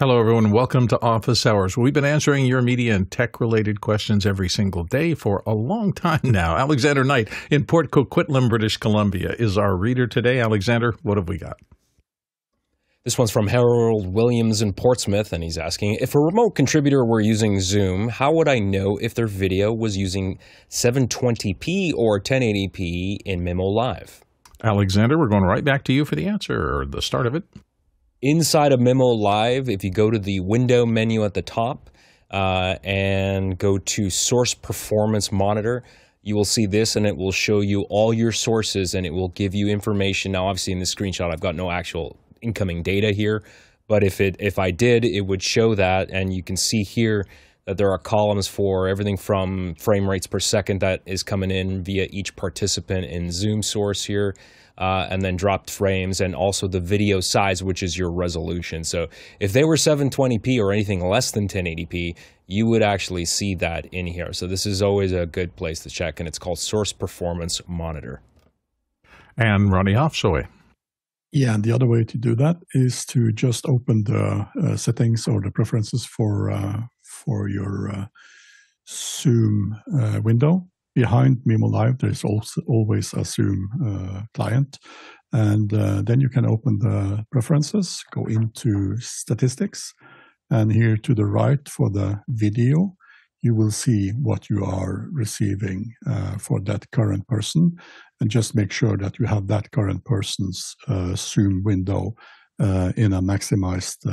Hello, everyone. Welcome to Office Hours. We've been answering your media and tech-related questions every single day for a long time now. Alexander Knight in Port Coquitlam, British Columbia, is our reader today. Alexander, what have we got? This one's from Harold Williams in Portsmouth, and he's asking, if a remote contributor were using Zoom, how would I know if their video was using 720p or 1080p in mimoLive? Alexander, we're going right back to you for the answer, or the start of it. Inside of mimoLive, if you go to the window menu at the top and go to Source Performance Monitor, you will see this, and it will show you all your sources, and it will give you information. Now, obviously, in this screenshot, I've got no actual incoming data here, but if I did, it would show that, and you can see here that there are columns for everything from frame rates per second that is coming in via each participant in Zoom source here, and then dropped frames, and also the video size, which is your resolution. So if they were 720p or anything less than 1080p, you would actually see that in here. So this is always a good place to check, and it's called Source Performance Monitor. And Ronnie Hofsoy. Yeah, and the other way to do that is to just open the settings or the preferences for your Zoom window. Behind mimoLive, there's also always a Zoom client, and then you can open the preferences, go into statistics, and here to the right for the video, you will see what you are receiving for that current person, and just make sure that you have that current person's Zoom window in a maximized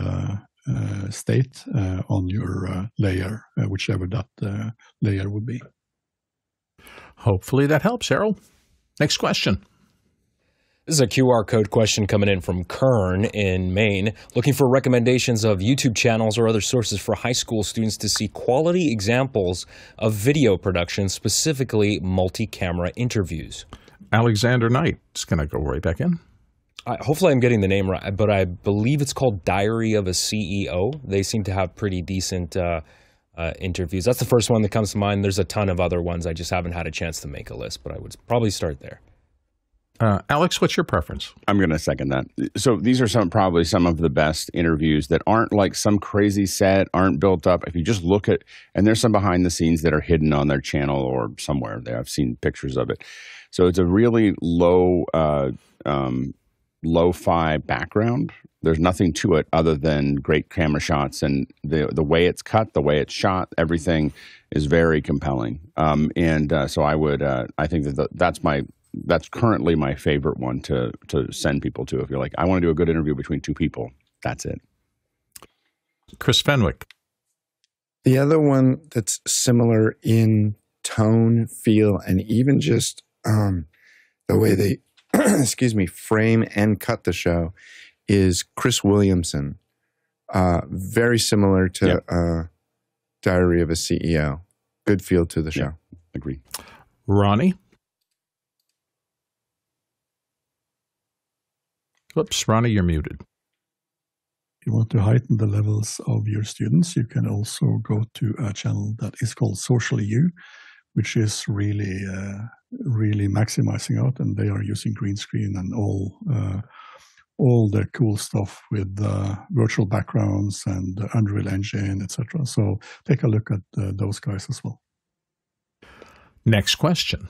state on your layer, whichever that layer would be. Hopefully that helps, Errol. Next question. This is a QR code question coming in from Kern in Maine, looking for recommendations of YouTube channels or other sources for high school students to see quality examples of video production, specifically multi-camera interviews. Alexander Knight is going to go right back in. Hopefully I'm getting the name right, but I believe it's called Diary of a CEO. They seem to have pretty decent interviews. That's the first one that comes to mind. There's a ton of other ones. I just haven't had a chance to make a list, but I would probably start there. Alex, what's your preference? I'm going to second that. So these are probably some of the best interviews that aren't like some crazy set, aren't built up. If you just look at, and there's some behind the scenes that are hidden on their channel or somewhere there. I've seen pictures of it. So it's a really low, lo-fi background. There's nothing to it other than great camera shots, and the way it's cut, the way it's shot, everything is very compelling. So I would, I think that's currently my favorite one to send people to. If you're like, I want to do a good interview between two people, that's it. Chris Fenwick. The other one that's similar in tone, feel, and even just the way they, excuse me, frame and cut the show is Chris Williamson. Very similar to Diary of a CEO. Good feel to the show. Yeah, agreed. Ronnie? Whoops, Ronnie, you're muted. If you want to heighten the levels of your students, you can also go to a channel that is called Socially You, which is really maximizing out, and they are using green screen and all the cool stuff with virtual backgrounds and Unreal Engine, etc. So take a look at those guys as well. Next question.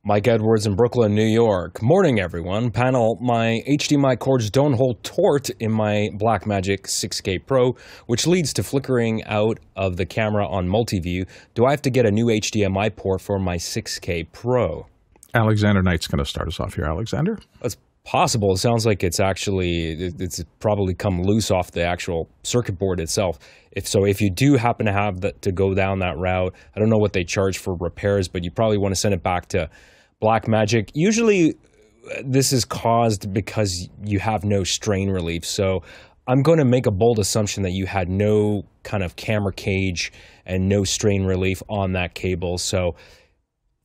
Mike Edwards in Brooklyn, New York. Morning, everyone. Panel, my HDMI cords don't hold tort in my Blackmagic 6K Pro, which leads to flickering out of the camera on Multiview. Do I have to get a new HDMI port for my 6K Pro? Alexander Knight's going to start us off here. Alexander? That's possible. It sounds like it's probably come loose off the actual circuit board itself. If you do happen to have to go down that route, I don't know what they charge for repairs, but you probably want to send it back to Blackmagic. Usually this is caused because you have no strain relief. So I'm going to make a bold assumption that you had no kind of camera cage and no strain relief on that cable. So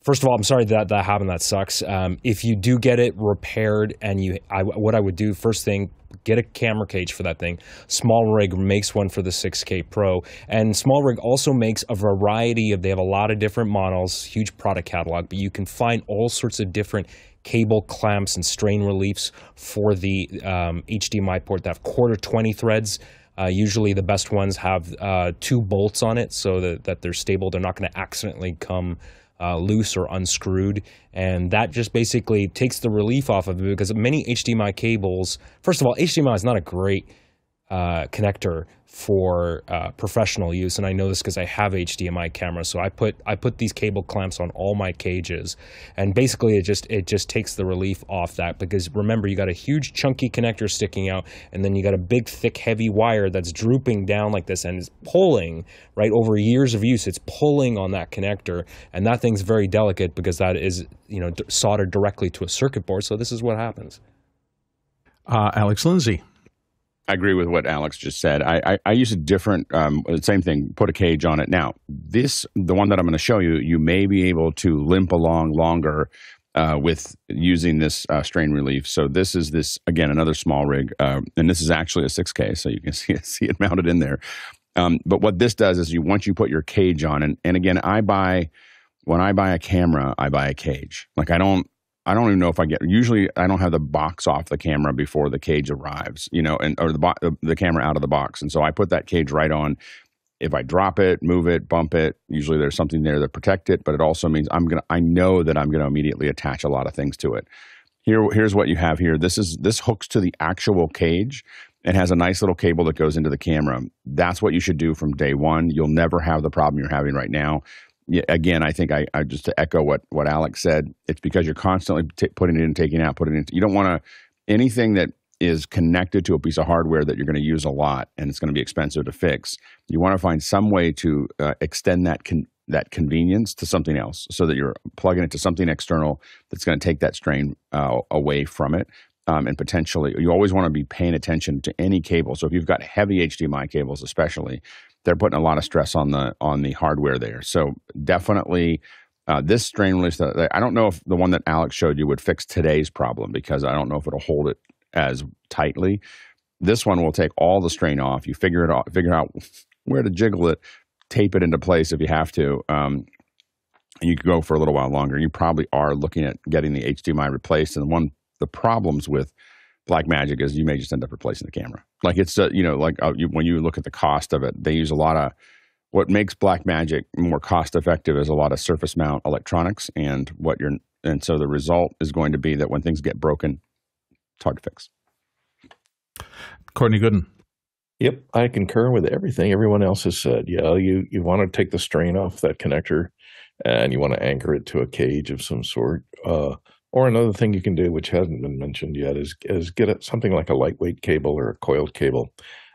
first of all, I'm sorry that happened. That sucks. If you do get it repaired, and what I would do first thing, get a camera cage for that thing. Small Rig makes one for the 6K Pro, and Small Rig also makes a variety of. They have a lot of different models, huge product catalog, but you can find all sorts of different cable clamps and strain reliefs for the HDMI port that have quarter 20 threads. Usually the best ones have 2 bolts on it so that they're stable. They're not going to accidentally come loose or unscrewed, and that just basically takes the relief off of it, because many HDMI cables, first of all, HDMI is not a great connector for professional use, and I know this because I have HDMI cameras. So I put these cable clamps on all my cages, and basically it just takes the relief off that, because remember, you got a huge chunky connector sticking out, and then you got a big thick heavy wire that's drooping down like this and is pulling, right, over years of use. It's pulling on that connector, and that thing's very delicate because that is, you know, soldered directly to a circuit board. So this is what happens. Alex Lindsay. I agree with what Alex just said. I use a different, same thing, put a cage on it. Now, the one that I'm going to show you, you may be able to limp along longer with using this strain relief. So this is again, another small rig, and this is actually a 6K, so you can see it mounted in there. But what this does is once you put your cage on, and again, when I buy a camera, I buy a cage. Like I don't even know if usually I don't have the box off the camera before the cage arrives, you know, or the camera out of the box. And so I put that cage right on. If I drop it, move it, bump it, usually there's something there to protect it, but it also means I know that I'm going to immediately attach a lot of things to it. Here's what you have here. This hooks to the actual cage. It has a nice little cable that goes into the camera. That's what you should do from day one. You'll never have the problem you're having right now. Yeah, again, I think I just to echo what Alex said, it's because you're constantly putting it in, taking it out, putting it in. You don't want anything that is connected to a piece of hardware that you're going to use a lot and it's going to be expensive to fix. You want to find some way to extend that convenience to something else, so that you're plugging it to something external that's going to take that strain away from it. And potentially, you always want to be paying attention to any cable. So if you've got heavy HDMI cables, especially, they're putting a lot of stress on the hardware there. So definitely, this strain release, I don't know if the one that Alex showed you would fix today's problem, because I don't know if it'll hold it as tightly. This one will take all the strain off. You figure out where to jiggle it, tape it into place if you have to. And you could go for a little while longer. You probably are looking at getting the HDMI replaced. And the problems with Blackmagic is you may just end up replacing the camera. Like it's, when you look at the cost of it, they use a lot of, what makes Blackmagic more cost effective is a lot of surface mount electronics, and so the result is going to be that when things get broken, it's hard to fix. Courtney Gooden. Yep, I concur with everything everyone else has said. Yeah, you want to take the strain off that connector, and you want to anchor it to a cage of some sort. Or another thing you can do, which hasn't been mentioned yet, is get something like a lightweight cable or a coiled cable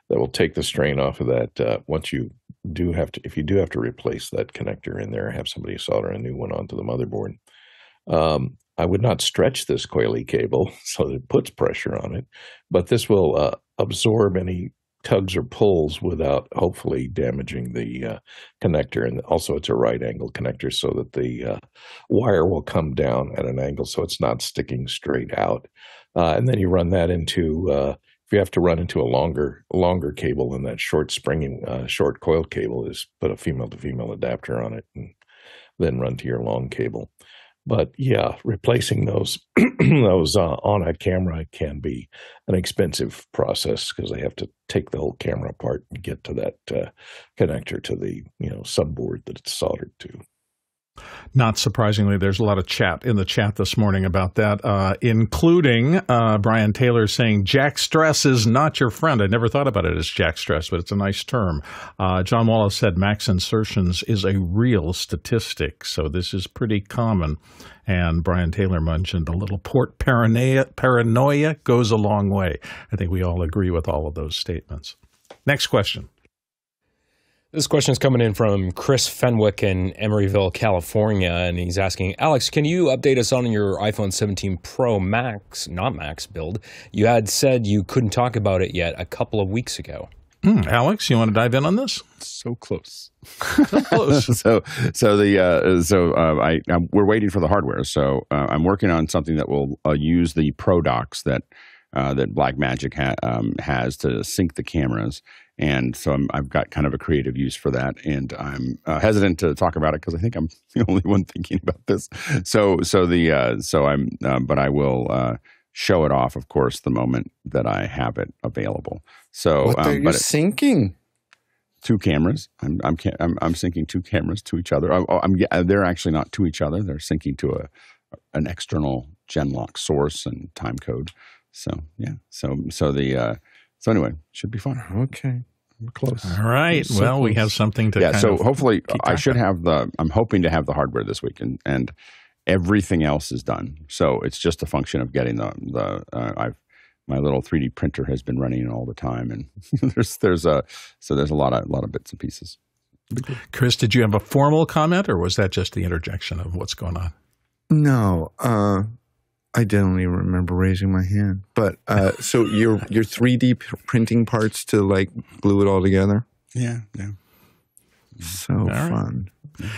that will take the strain off of that. Once you do have to, if you do have to replace that connector in there, have somebody solder a new one onto the motherboard. I would not stretch this coily cable so that it puts pressure on it, but this will absorb any tugs or pulls without hopefully damaging the connector. And also it's a right angle connector, so that the wire will come down at an angle so it's not sticking straight out. And then you run that into, if you have to run into a longer cable than that short springing, short coiled cable, is put a female to female adapter on it and then run to your long cable. But yeah, replacing those on a camera can be an expensive process, because they have to take the whole camera apart and get to that connector to the subboard that it's soldered to. Not surprisingly, there's a lot of chat in the chat this morning about that, including Brian Taylor saying jack stress is not your friend. I never thought about it as jack stress, but it's a nice term. John Wallace said max insertions is a real statistic, so this is pretty common. And Brian Taylor mentioned a little port paranoia goes a long way. I think we all agree with all of those statements. Next question. This question is coming in from Chris Fenwick in Emeryville, California, and he's asking, Alex, can you update us on your iPhone 17 Pro Max, not Max build? You had said you couldn't talk about it yet a couple of weeks ago. Alex, you want to dive in on this? So close. So close. We're waiting for the hardware. So I'm working on something that will use the Pro Docks that Blackmagic has to sync the cameras. And so I've got kind of a creative use for that, and I'm hesitant to talk about it because I think I'm the only one thinking about this. But I will show it off, of course, the moment that I have it available. So, what are you syncing? 2 cameras. I'm syncing 2 cameras to each other. They're actually not to each other. They're syncing to an external Genlock source and time code. So yeah. So anyway, should be fun. Okay. We're close. All right. Well, we have something to hopefully I should have I'm hoping to have the hardware this week, and everything else is done. So it's just a function of getting my little 3D printer has been running all the time, and there's a lot of bits and pieces. Chris, did you have a formal comment, or was that just the interjection of what's going on? No, I don't even remember raising my hand. But so your 3D printing parts to like glue it all together? Yeah. So fun.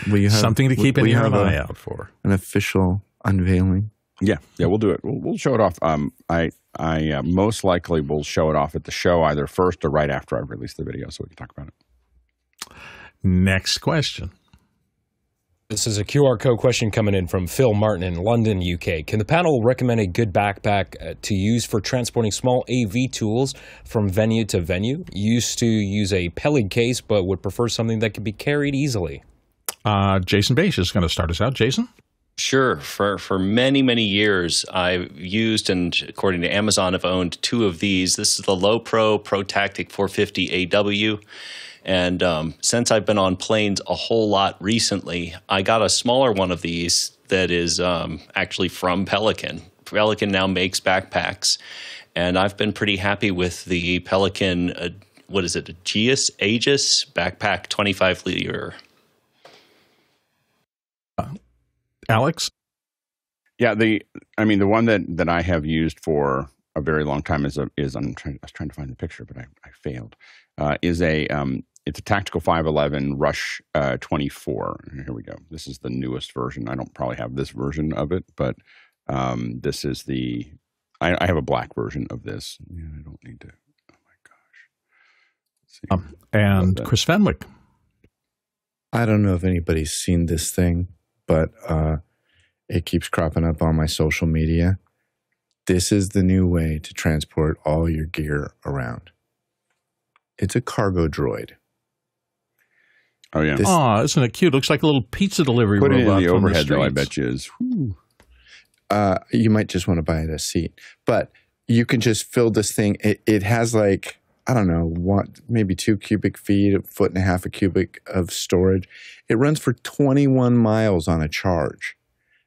Right. Something to keep an eye out for. An official unveiling. Yeah, we'll do it. We'll show it off. I most likely will show it off at the show either first or right after I release the video, so we can talk about it. Next question. This is a QR code question coming in from Phil Martin in London, UK. Can the panel recommend a good backpack to use for transporting small AV tools from venue to venue? Used to use a Peli case, but would prefer something that could be carried easily. Jason Bache is going to start us out. Jason? Sure. For many, many years, I've used, and according to Amazon, I've owned 2 of these. This is the Low Pro Tactic 450 AW. And since I've been on planes a whole lot recently, I got a smaller one of these that is actually from Pelican. Pelican now makes backpacks, and I've been pretty happy with the Pelican, Aegis backpack 25 liter. Alex? Yeah, the one that I have used for a very long time I was trying to find the picture, but I failed. It's a Tactical 511 Rush 24. Here we go. This is the newest version. I don't probably have this version of it, but this is I have a black version of this. Yeah, I don't need to. Oh my gosh. And Chris Fenwick. I don't know if anybody's seen this thing, but it keeps cropping up on my social media. This is the new way to transport all your gear around. It's a cargo droid. Oh, yeah. Isn't it cute? Looks like a little pizza delivery robot. Put it in the from overhead, the though, I bet you is. You might just want to buy it a seat. But you can just fill this thing. It has like, I don't know, maybe 2 cubic feet, 1.5 feet of cubic of storage. It runs for 21 miles on a charge.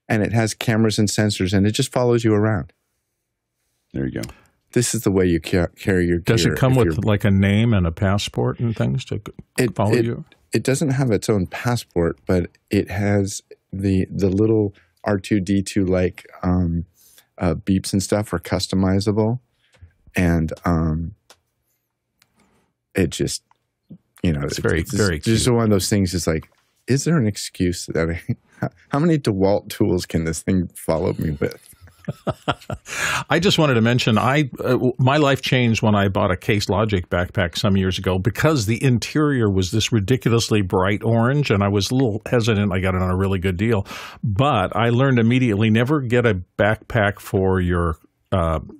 And it has cameras and sensors, and it just follows you around. There you go. This is the way you carry your gear. Does it come with like a name and a passport and things to follow you? It doesn't have its own passport, but it has the little R2-D2 like beeps and stuff are customizable, and it just it's very cute. Just one of those things. Is like, is there an excuse that how many DeWalt tools can this thing follow me with? I just wanted to mention my life changed when I bought a Case Logic backpack some years ago because the interior was this ridiculously bright orange, and I was a little hesitant. I got it on a really good deal, but I learned immediately never get a backpack for your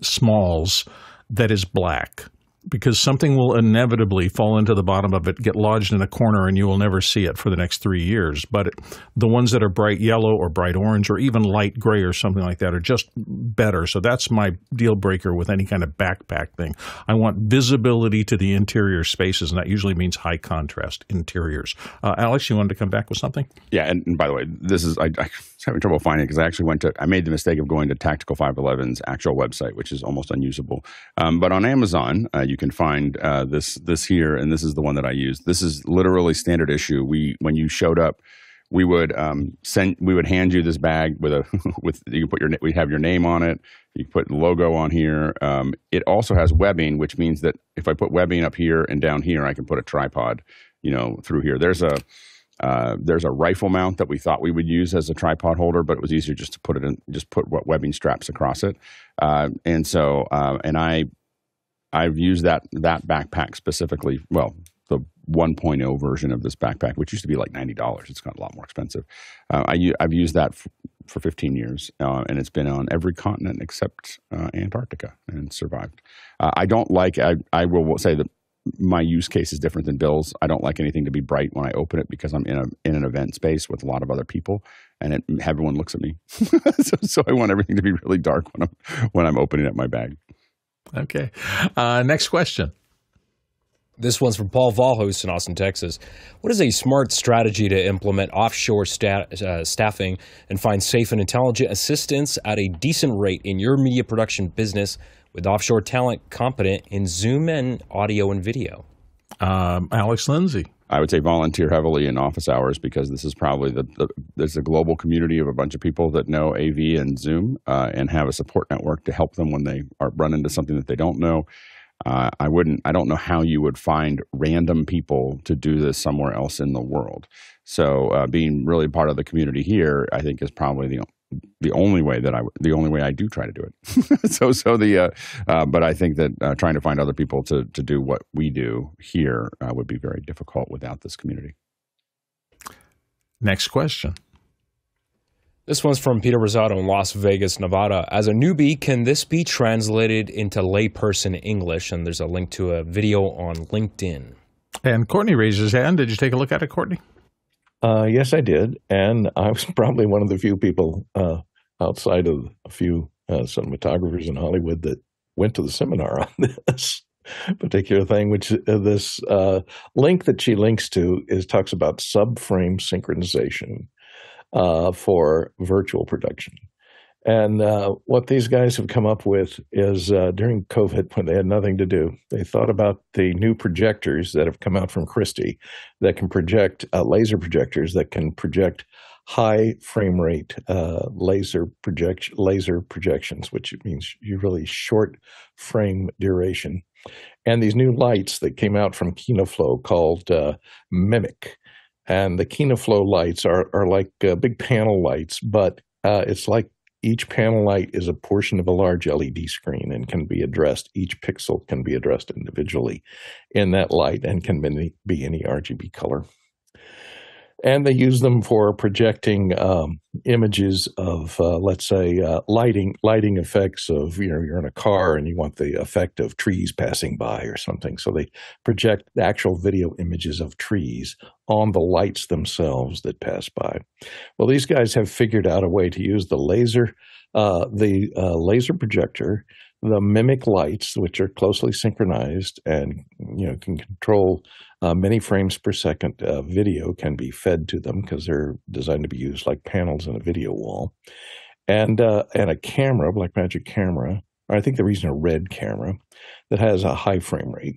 smalls that is black, because something will inevitably fall into the bottom of it, get lodged in a corner, and you will never see it for the next 3 years. But the ones that are bright yellow or bright orange or even light gray or something like that are just better. So that's my deal breaker with any kind of backpack thing. I want visibility to the interior spaces, and that usually means high contrast interiors. Alex, you wanted to come back with something? Yeah, and by the way, this is I was having trouble finding it because I actually I made the mistake of going to Tactical 511's actual website, which is almost unusable. But on Amazon, you can find this here, and this is the one that I used. This is literally standard issue. When you showed up, we would hand you this bag we have your name on it. You put the logo on here. It also has webbing, which means that if I put webbing up here and down here, I can put a tripod, through here. There's a rifle mount that we thought we would use as a tripod holder, but it was easier just to put webbing straps across it. I've used that backpack specifically. Well, the 1.0 version of this backpack, which used to be like $90. It's gotten a lot more expensive. I've used that for 15 years, and it's been on every continent except Antarctica and survived. I don't like, I will say that my use case is different than Bill's. I don't like anything to be bright when I open it because I'm in an event space with a lot of other people, and everyone looks at me. so I want everything to be really dark when I'm opening up my bag. Okay. Next question. This one's from Paul Valhos in Austin, Texas. What is a smart strategy to implement offshore staffing and find safe and intelligent assistance at a decent rate in your media production business with offshore talent competent in Zoom and audio and video? Alex Lindsay. I would say volunteer heavily in office hours, because this is probably there's a global community of a bunch of people that know AV and Zoom and have a support network to help them when they run into something that they don't know. I don't know how you would find random people to do this somewhere else in the world. So being really part of the community here, I think, is probably the only way I do try to do it. But I think that trying to find other people to do what we do here would be very difficult without this community. Next question. This one's from Peter Rosado in Las Vegas, Nevada. As a newbie, can this be translated into layperson English? And there's a link to a video on LinkedIn. And Courtney raises his hand. Did you take a look at it, Courtney? Yes, I did. And I was probably one of the few people outside of a few cinematographers in Hollywood that went to the seminar on this particular thing, which this link that she links to talks about subframe synchronization for virtual production. And what these guys have come up with is during COVID, when they had nothing to do, they thought about the new projectors that have come out from Christie that can project laser projectors that can project high frame rate laser projections, which means you really short frame duration. And these new lights that came out from KinoFlow called mimiC. And the KinoFlow lights are like big panel lights, but it's like each panel light is a portion of a large LED screen and can be addressed. Each pixel can be addressed individually in that light and can be any RGB color. And they use them for projecting images of, let's say, lighting effects of, you're in a car and you want the effect of trees passing by or something. So they project the actual video images of trees on the lights themselves that pass by. Well, these guys have figured out a way to use the laser projector, the mimiC lights, which are closely synchronized and can control many frames per second. Video can be fed to them because they're designed to be used like panels in a video wall, and a camera, Blackmagic camera, or I think they're using a red camera that has a high frame rate,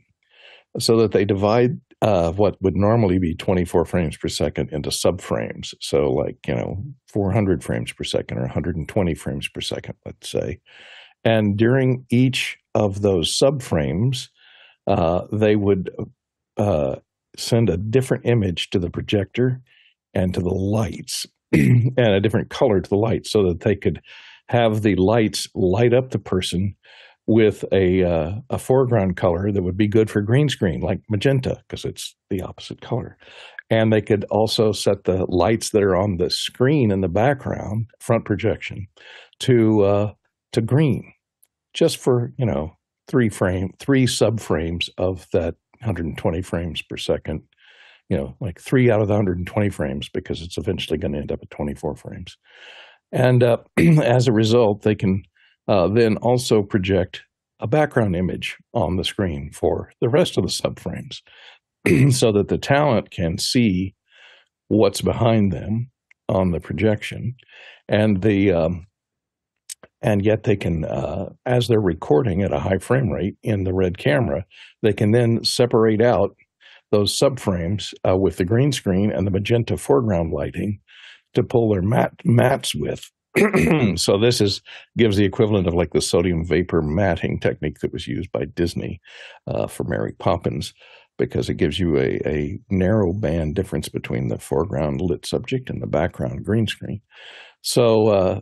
so that they divide what would normally be 24 frames per second into subframes. So like 400 frames per second or 120 frames per second, let's say. And during each of those subframes, they would send a different image to the projector and to the lights and a different color to the lights, so that they could have the lights light up the person with a foreground color that would be good for green screen, like magenta, because it's the opposite color. And they could also set the lights that are on the screen in the background, front projection, to green, just for, 3 subframes of that 120 frames per second, like 3 out of the 120 frames, because it's eventually going to end up at 24 frames. And as a result, they can then also project a background image on the screen for the rest of the subframes so that the talent can see what's behind them on the projection. And and yet they can, as they're recording at a high frame rate in the red camera, they can then separate out those subframes with the green screen and the magenta foreground lighting to pull their mats with. So this gives the equivalent of like the sodium vapor matting technique that was used by Disney for Mary Poppins, because it gives you a narrow band difference between the foreground lit subject and the background green screen. So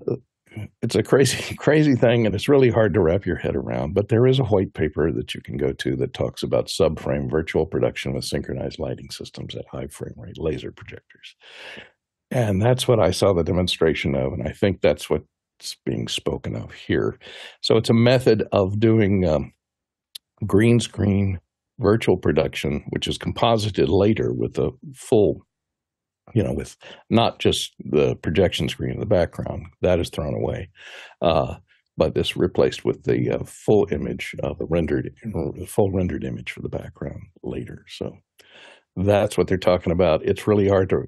it's a crazy thing, and it's really hard to wrap your head around. But there is a white paper that you can go to that talks about subframe virtual production with synchronized lighting systems at high frame rate laser projectors. And that's what I saw the demonstration of, and I think that's what's being spoken of here. So it's a method of doing green screen virtual production, which is composited later with a full, with not just the projection screen in the background. That is thrown away. But this replaced with the full image, the full rendered image for the background later. So that's what they're talking about. It's really hard to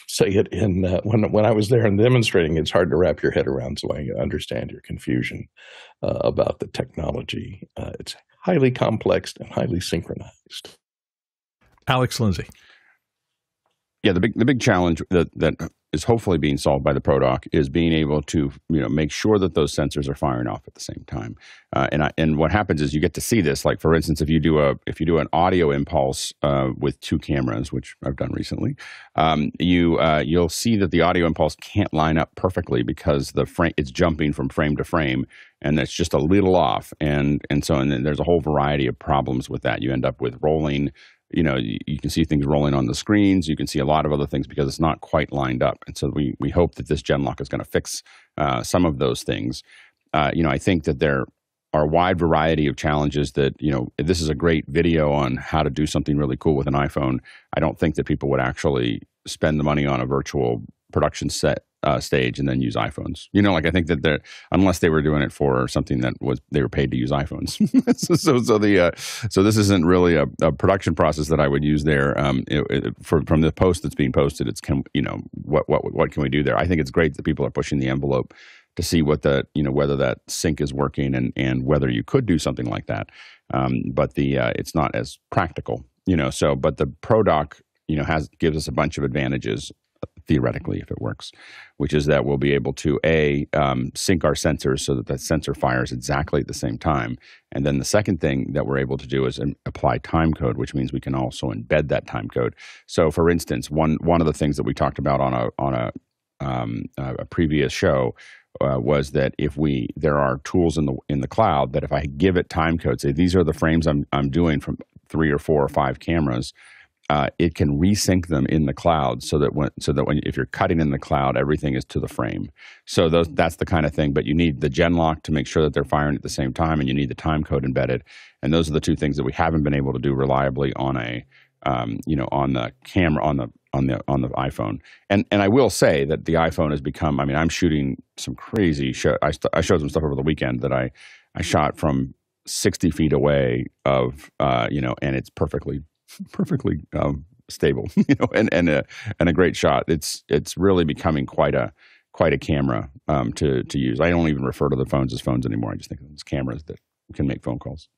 say it in when I was there and demonstrating. It's hard to wrap your head around, so I understand your confusion about the technology. It's highly complex and highly synchronized. Alex Lindsay. Yeah, the big challenge that is hopefully being solved by the Pro Dock is being able to make sure that those sensors are firing off at the same time. And what happens is you get to see this. Like for instance, if you do an audio impulse with two cameras, which I've done recently, you'll see that the audio impulse can't line up perfectly because it's jumping from frame to frame, and it's just a little off. And then there's a whole variety of problems with that. You end up with rolling. You can see things rolling on the screens. You can see a lot of other things because it's not quite lined up. And so we hope that this Genlock is going to fix some of those things. I think that there are a wide variety of challenges that, this is a great video on how to do something really cool with an iPhone. I don't think that people would actually spend the money on a virtual production stage and then use iPhones. I think that unless they were doing it for something that they were paid to use iPhones. So this isn't really a production process that I would use there. From the post that's being posted, it's what can we do there? I think it's great that people are pushing the envelope to see whether that sync is working and whether you could do something like that. But it's not as practical. But the Pro Dock gives us a bunch of advantages. Theoretically, if it works, which is that we'll be able to sync our sensors so that sensor fires exactly at the same time. And then the second thing that we're able to do is apply time code, which means we can also embed that time code. So, for instance, one of the things that we talked about on a previous show was that there are tools in the cloud that if I give it time code, say these are the frames I'm doing from 3 or 4 or 5 cameras. It can resync them in the cloud so that if you're cutting in the cloud, everything is to the frame. So that's the kind of thing. But you need the Genlock to make sure that they're firing at the same time, and you need the time code embedded. And those are the two things that we haven't been able to do reliably on on the camera on the iPhone. And I will say that the iPhone has become. I mean, I'm shooting some crazy shot. I showed some stuff over the weekend that I shot from 60 feet away and it's perfectly stable, and a great shot. It's really becoming quite a camera to use. I don't even refer to the phones as phones anymore. I just think of them as cameras that can make phone calls.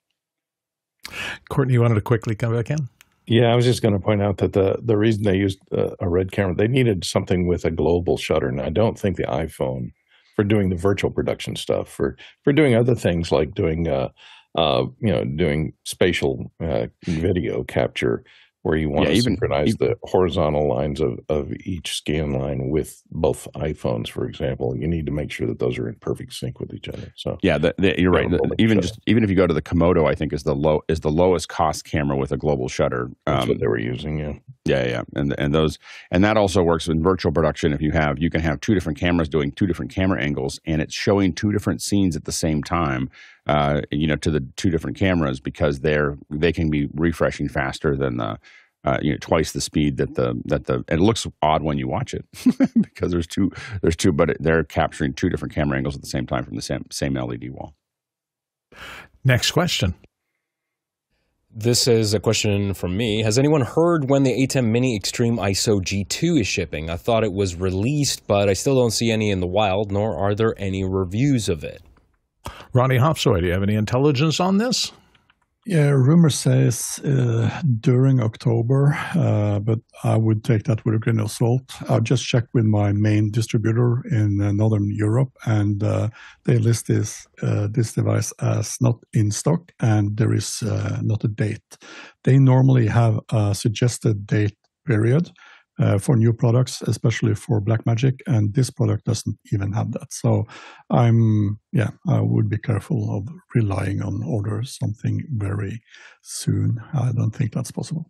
Courtney, you wanted to quickly come back in? Yeah, I was just going to point out that the reason they used a red camera, they needed something with a global shutter, and I don't think the iPhone, for doing the virtual production stuff, for doing other things like doing doing spatial video capture, where you want to synchronize the horizontal lines of each scan line with both iPhones, for example. You need to make sure that those are in perfect sync with each other. So yeah, you're right. Even if you go to the Komodo, I think is the lowest cost camera with a global shutter. That's what they were using. Yeah, and that also works in virtual production. If you can have 2 different cameras doing 2 different camera angles, and it's showing 2 different scenes at the same time. To the 2 different cameras, because they can be refreshing faster than the twice the speed that it looks odd when you watch it because there's two, but they're capturing 2 different camera angles at the same time from the same LED wall. Next question. This is a question from me. Has anyone heard when the ATEM Mini Extreme ISO G2 is shipping? I thought it was released, but I still don't see any in the wild, nor are there any reviews of it. Ronnie Hopsoy, do you have any intelligence on this? Yeah, rumor says during October, but I would take that with a grain of salt. I've just checked with my main distributor in Northern Europe, and they list this device as not in stock, and there is not a date. They normally have a suggested date period for new products, especially for Blackmagic, and this product doesn't even have that. So I would be careful of relying on order something very soon. I don't think that's possible.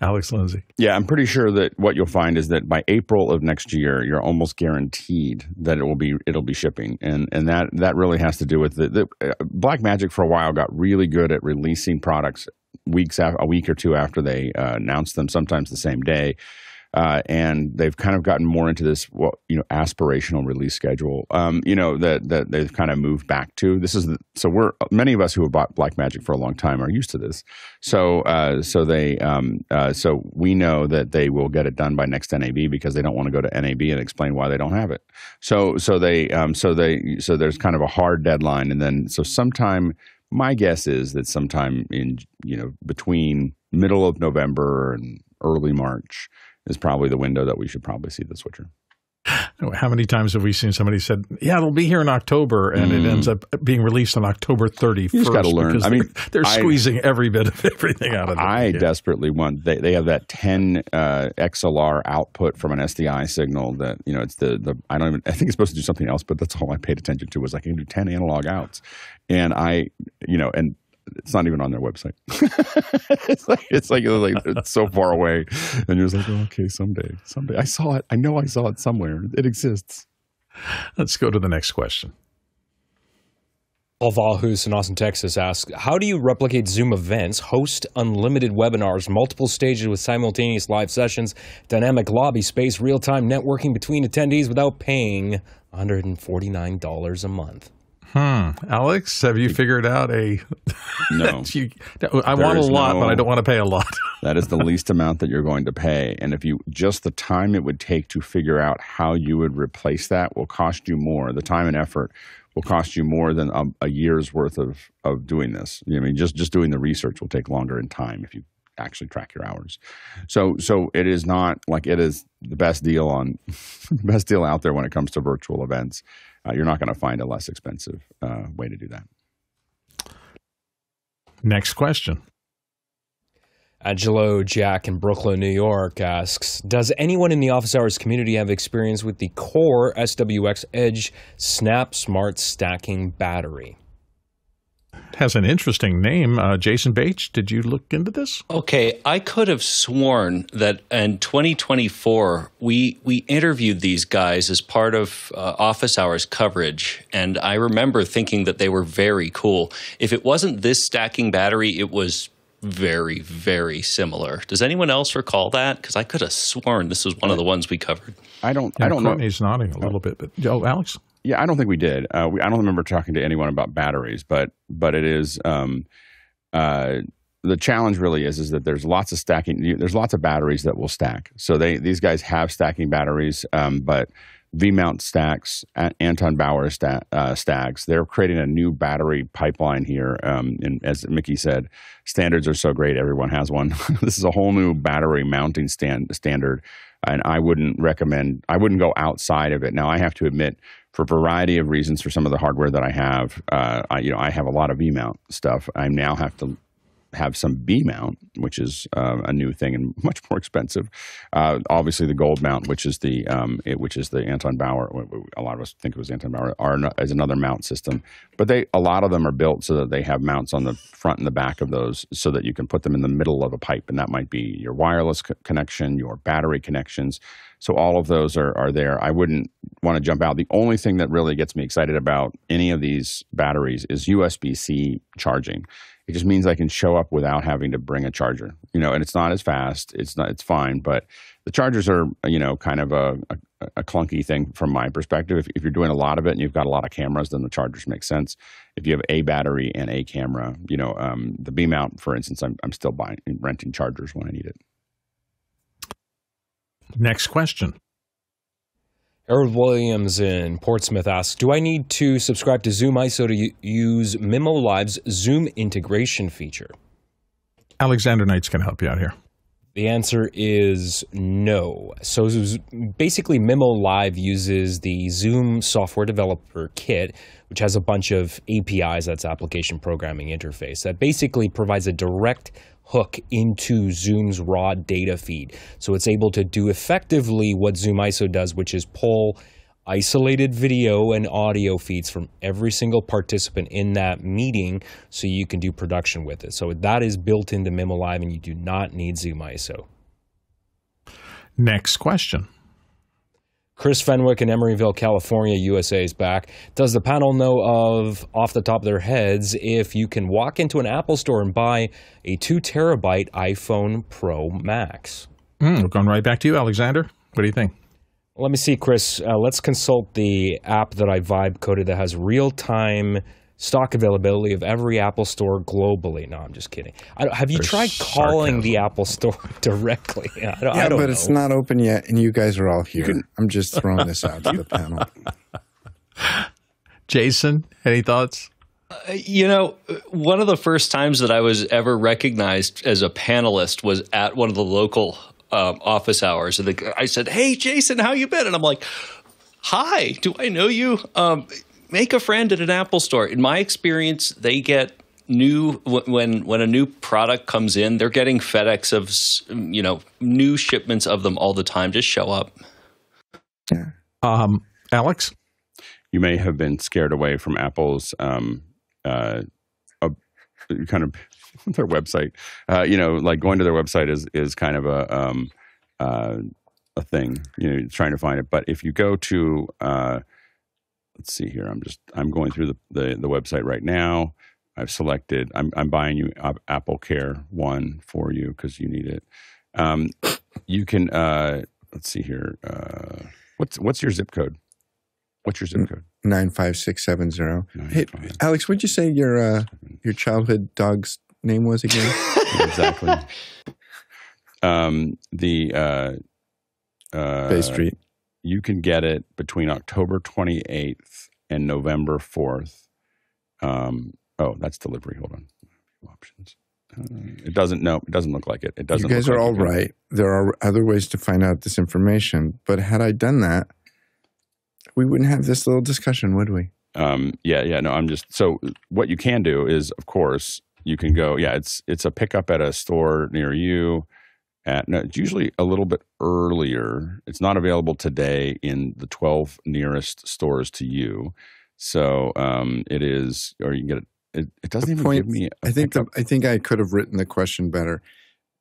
Alex Lindsay. Yeah, I'm pretty sure that what you'll find is that by April of next year, you're almost guaranteed that it'll be shipping, and that really has to do with the Blackmagic for a while got really good at releasing products a week or two after they announced them, sometimes the same day. And they've kind of gotten more into this, aspirational release schedule, that they've kind of moved back to. Many of us who have bought Blackmagic for a long time are used to this. So we know that they will get it done by next NAB because they don't want to go to NAB and explain why they don't have it. So there's kind of a hard deadline. And then, sometime, my guess is that sometime in, between middle of November and early March, is probably the window that we should probably see the switcher. How many times have we seen somebody said, yeah, it'll be here in October, and it ends up being released on October 31st? You just got to learn. I mean, they're squeezing every bit of everything out of it. I desperately want, they have that 10 XLR output from an SDI signal that, it's I think it's supposed to do something else, but that's all I paid attention to was I can do 10 analog outs. And and it's not even on their website. it's like it's so far away, and you're just like, oh, okay, someday. I saw it. I know I saw it somewhere. It exists. Let's go to the next question. Alvahus in Austin, Texas asks, how do you replicate Zoom events, host unlimited webinars, multiple stages with simultaneous live sessions, dynamic lobby space, real-time networking between attendees without paying $149 a month? Alex, have you figured out a... No. I want a lot, but I don't want to pay a lot. That is the least amount that you're going to pay. And if just the time it would take to figure out how you would replace that will cost you more. The time and effort will cost you more than a year's worth of doing this. I mean, just doing the research will take longer in time if you actually track your hours. So it is not like it is the best deal out there when it comes to virtual events. You're not going to find a less expensive way to do that. Next question. Angelo Jack in Brooklyn, New York asks, does anyone in the office hours community have experience with the Core SWX Edge Snap Smart Stacking Battery? Has an interesting name. Jason Bates, did you look into this? Okay, I could have sworn that in 2024, we interviewed these guys as part of office hours coverage, and I remember thinking that they were very cool. If it wasn't this stacking battery, it was very, very similar. Does anyone else recall that? Because I could have sworn this was one of the ones we covered. I don't know. Courtney's nodding a little bit, but Alex? Yeah, I don't think we did. I don't remember talking to anyone about batteries, but it is the challenge really is that there's lots of stacking. There's lots of batteries that will stack. So these guys have stacking batteries, but V-mount stacks, Anton Bauer stacks. They're creating a new battery pipeline here. And as Mickey said, standards are so great, everyone has one. This is a whole new battery mounting standard, and I wouldn't go outside of it. Now, I have to admit, for a variety of reasons, for some of the hardware that I have, I have a lot of V-mount stuff. I now have to have some B-mount, which is a new thing and much more expensive. Obviously, the gold mount, which is the Anton Bauer. A lot of us think it was Anton Bauer, is another mount system. But a lot of them are built so that they have mounts on the front and the back of those, so that you can put them in the middle of a pipe, and that might be your wireless connection, your battery connections. So all of those are there. I wouldn't want to jump out. The only thing that really gets me excited about any of these batteries is USB-C charging. It just means I can show up without having to bring a charger, and it's not as fast. It's fine, but the chargers are, kind of a clunky thing from my perspective. If you're doing a lot of it and you've got a lot of cameras, then the chargers make sense. If you have a battery and a camera, the B mount, for instance, I'm still renting chargers when I need it. Next question. Harold Williams in Portsmouth asks, do I need to subscribe to ZoomISO to use mimoLive's Zoom integration feature? Alexander Knight's going to help you out here. The answer is no. So basically, mimoLive uses the Zoom software developer kit, which has a bunch of APIs, that's application programming interface, that basically provides a direct hook into Zoom's raw data feed. So it's able to do effectively what ZoomISO does, which is pull isolated video and audio feeds from every single participant in that meeting so you can do production with it. So that is built into mimoLive, and you do not need ZoomISO. Next question. Chris Fenwick in Emeryville, California, USA is back. Does the panel know of, off the top of their heads, if you can walk into an Apple store and buy a 2 terabyte iPhone Pro Max? Going right back to you, Alexander. What do you think? Let me see, Chris. Let's consult the app that I vibe coded that has real-time stock availability of every Apple store globally. No, I'm just kidding. Have you tried calling the Apple store directly? I don't know. It's not open yet, and you guys are all here. I'm just throwing this out to the panel. Jason, any thoughts? One of the first times that I was ever recognized as a panelist was at one of the local office hours. And I said, "Hey, Jason, how you been?" And I'm like, "Hi, do I know you? Make a friend at an Apple store." In my experience, they get when a new product comes in, they're getting FedEx of new shipments of them all the time. Just show up. Yeah. Alex, you may have been scared away from Apple's kind of their website. Like going to their website is kind of a thing. Trying to find it. But if you go to let's see here. I'm going through the website right now. I've selected. I'm buying you Apple Care 1 for you because you need it. You can. Let's see here. What's your zip code? What's your zip code? 95670. Hey, Alex, what'd you say your childhood dog's name was again? Exactly. Bay Street. You can get it between October 28th and November 4th. That's delivery. Hold on. Options. It doesn't look like it. It doesn't. You guys look are like all right. There are other ways to find out this information, but had I done that, we wouldn't have this little discussion, would we? No, so what you can do is, of course, you can go, it's a pickup at a store near you. It's usually a little bit earlier. It's not available today in the 12 nearest stores to you. So it is, or you can get it. It doesn't even give me I think I could have written the question better.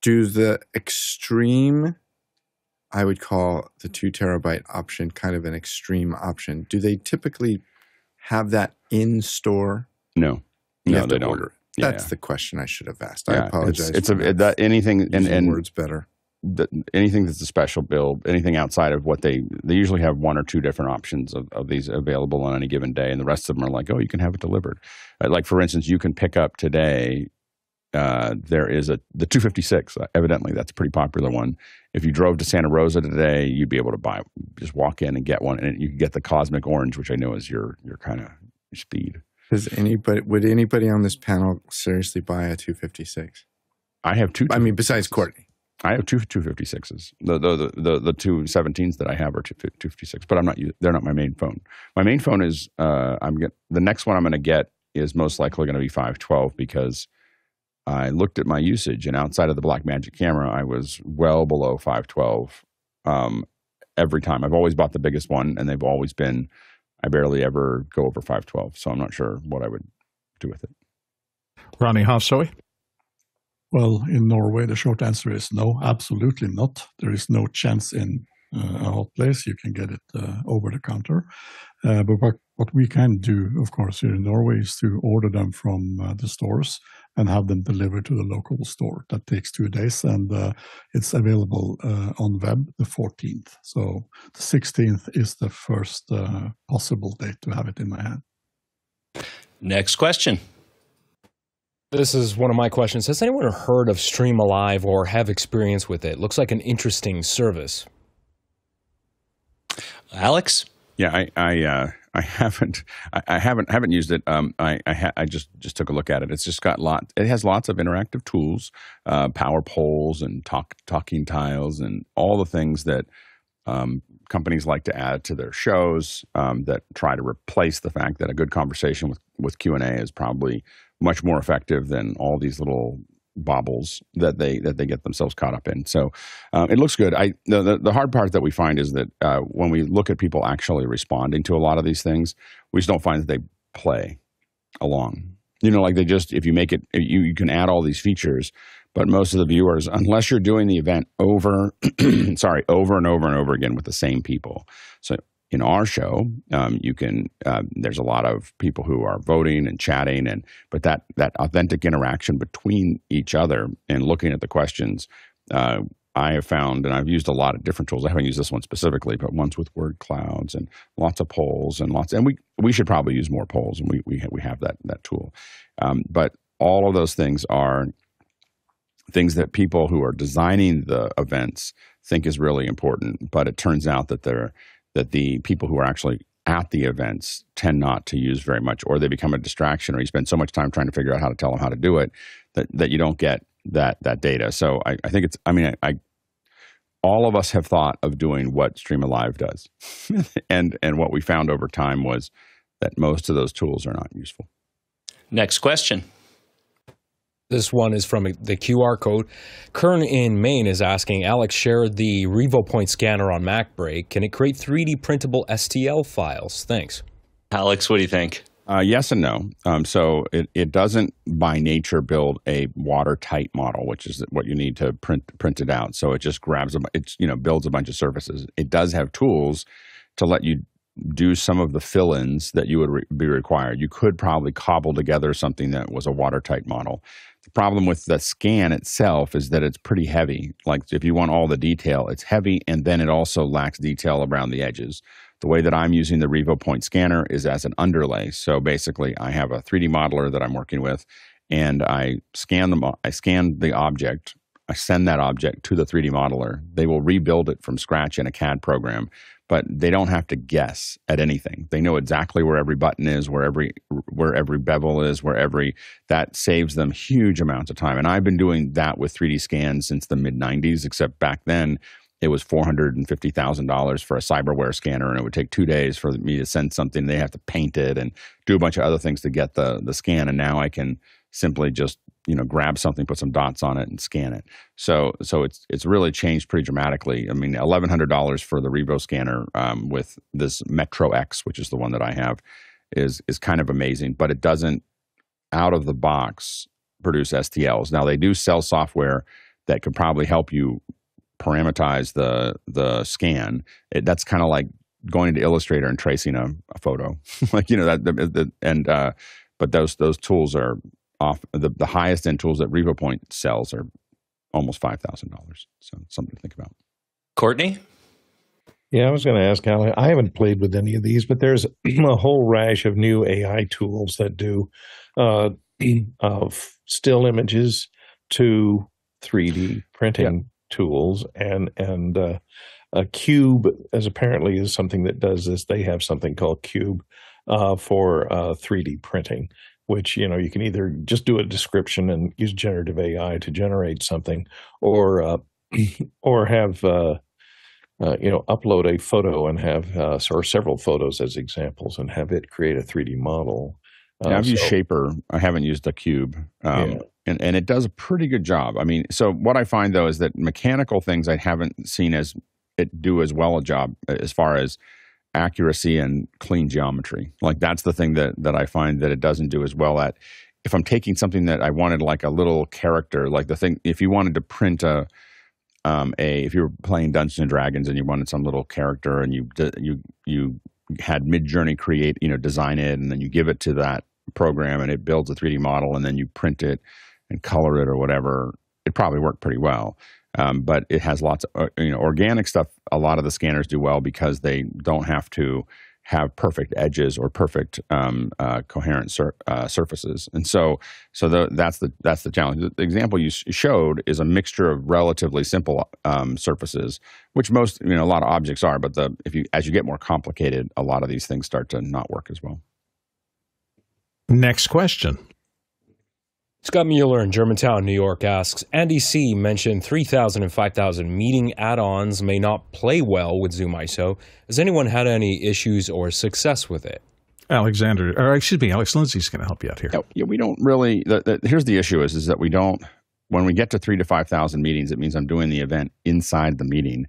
Do the extreme, I would call the 2 terabyte option kind of an extreme option. Do they typically have that in store? No, they don't. Order it. That's the question I should have asked. I apologize. Anything and words better. Anything that's a special build, anything outside of what they usually have 1 or 2 different options of these available on any given day, and the rest of them are like, oh, you can have it delivered. Like for instance, you can pick up today. There is the 256. Evidently, that's a pretty popular one. If you drove to Santa Rosa today, you'd be able to just walk in and get one, and you can get the Cosmic Orange, which I know is your kind of speed. Would anybody on this panel seriously buy a 256? I have 2. I mean, besides Courtney. I have 2 256s. The 217s that I have are 256, but they're not my main phone. My main phone is the next one I'm going to get is most likely going to be 512 because I looked at my usage, and outside of the Blackmagic camera, I was well below 512 every time. I've always bought the biggest one, and they've always been. I barely ever go over 512, so I'm not sure what I would do with it. Ronnie Hofsoy? Well, in Norway, the short answer is no, absolutely not. There is no chance in a hot place you can get it over the counter. But what we can do, of course, here in Norway is to order them from the stores and have them delivered to the local store. That takes 2 days, and it's available on web the 14th. So the 16th is the first possible date to have it in my hand. Next question. This is one of my questions. Has anyone heard of ZoomISO or have experience with it? Looks like an interesting service. Alex? Yeah, I haven't used it. I just took a look at it. It's just got it has lots of interactive tools, power poles and talking tiles and all the things that companies like to add to their shows that try to replace the fact that a good conversation with Q&A is probably much more effective than all these little baubles that they get themselves caught up in. So it looks good. The hard part that we find is that when we look at people actually responding to a lot of these things, we just don't find that they play along. Like they just, if you make it, you can add all these features, but most of the viewers, unless you're doing the event over and over again with the same people. So in our show, you can, there's a lot of people who are voting and chatting, but that authentic interaction between each other and looking at the questions, I have found, and I've used a lot of different tools. I haven't used this one specifically, but ones with word clouds and lots of polls and we should probably use more polls, and we have that tool. But all of those things are things that people who are designing the events think is really important. But it turns out that the people who are actually at the events tend not to use very much, or they become a distraction, or you spend so much time trying to figure out how to tell them how to do it that you don't get that data. So I think all of us have thought of doing what StreamILive does. and what we found over time was that most of those tools are not useful. Next question. This one is from the QR code. Kern in Maine is asking, Alex shared the Revopoint scanner on MacBreak. Can it create 3D printable STL files? Thanks. Alex, what do you think? Yes and no. So it doesn't by nature build a watertight model, which is what you need to print it out. So it just builds a bunch of surfaces. It does have tools to let you do some of the fill-ins that you would be required. You could probably cobble together something that was a watertight model. The problem with the scan itself is that it's pretty heavy. Like if you want all the detail, it's heavy, and then it also lacks detail around the edges. The way that I'm using the Revopoint scanner is as an underlay. So basically, I have a 3D modeler that I'm working with, and I scan the object. I send that object to the 3D modeler. They will rebuild it from scratch in a CAD program, but they don't have to guess at anything. They know exactly where every button is, where every bevel is, that saves them huge amounts of time. And I've been doing that with 3D scans since the mid-90s, except back then it was $450,000 for a cyberware scanner, and it would take 2 days for me to send something. They have to paint it and do a bunch of other things to get the scan. And now I can simply just grab something, put some dots on it, and scan it. So it's really changed pretty dramatically. I mean, $1,100 for the Revo scanner with this Metro X, which is the one that I have, is kind of amazing. But it doesn't, out of the box, produce STLs. Now they do sell software that could probably help you parameterize the scan. That's kind of like going into Illustrator and tracing a photo, but those tools are off. The highest end tools that Revopoint sells are almost $5,000. So something to think about. Courtney? Yeah, I was going to ask Alex. I haven't played with any of these, but there's a whole rash of new AI tools that do of still images to 3D printing tools, and a Cube apparently is something that does this. They have something called Cube for 3D printing, which you can either just do a description and use generative AI to generate something, or have upload a photo and have or several photos as examples and have it create a 3D model. I've used Shaper. I haven't used a Cube. And it does a pretty good job. I mean, so what I find, though, is that mechanical things I haven't seen as it do as well a job as far as accuracy and clean geometry. Like that's the thing that I find that it doesn't do as well at. If I'm taking something that I wanted like a little character, like the thing, if you wanted to print if you were playing Dungeons and Dragons and you wanted some little character and you had Midjourney design it, and then you give it to that program and it builds a 3D model, and then you print it and color it or whatever, it probably worked pretty well. But it has lots of, organic stuff. A lot of the scanners do well because they don't have to have perfect edges or perfect coherent surfaces. And so that's the challenge. The example you showed is a mixture of relatively simple surfaces, which most, a lot of objects are, but as you get more complicated, a lot of these things start to not work as well. Next question. Scott Mueller in Germantown, New York asks, Andy C. mentioned 3000 and 5000 meeting add-ons may not play well with ZoomISO. Has anyone had any issues or success with it? Alex Lindsay's going to help you out here. Yeah, we don't really. Here's the issue: is that we don't. when we get to 3,000 to 5,000 meetings, it means I'm doing the event inside the meeting.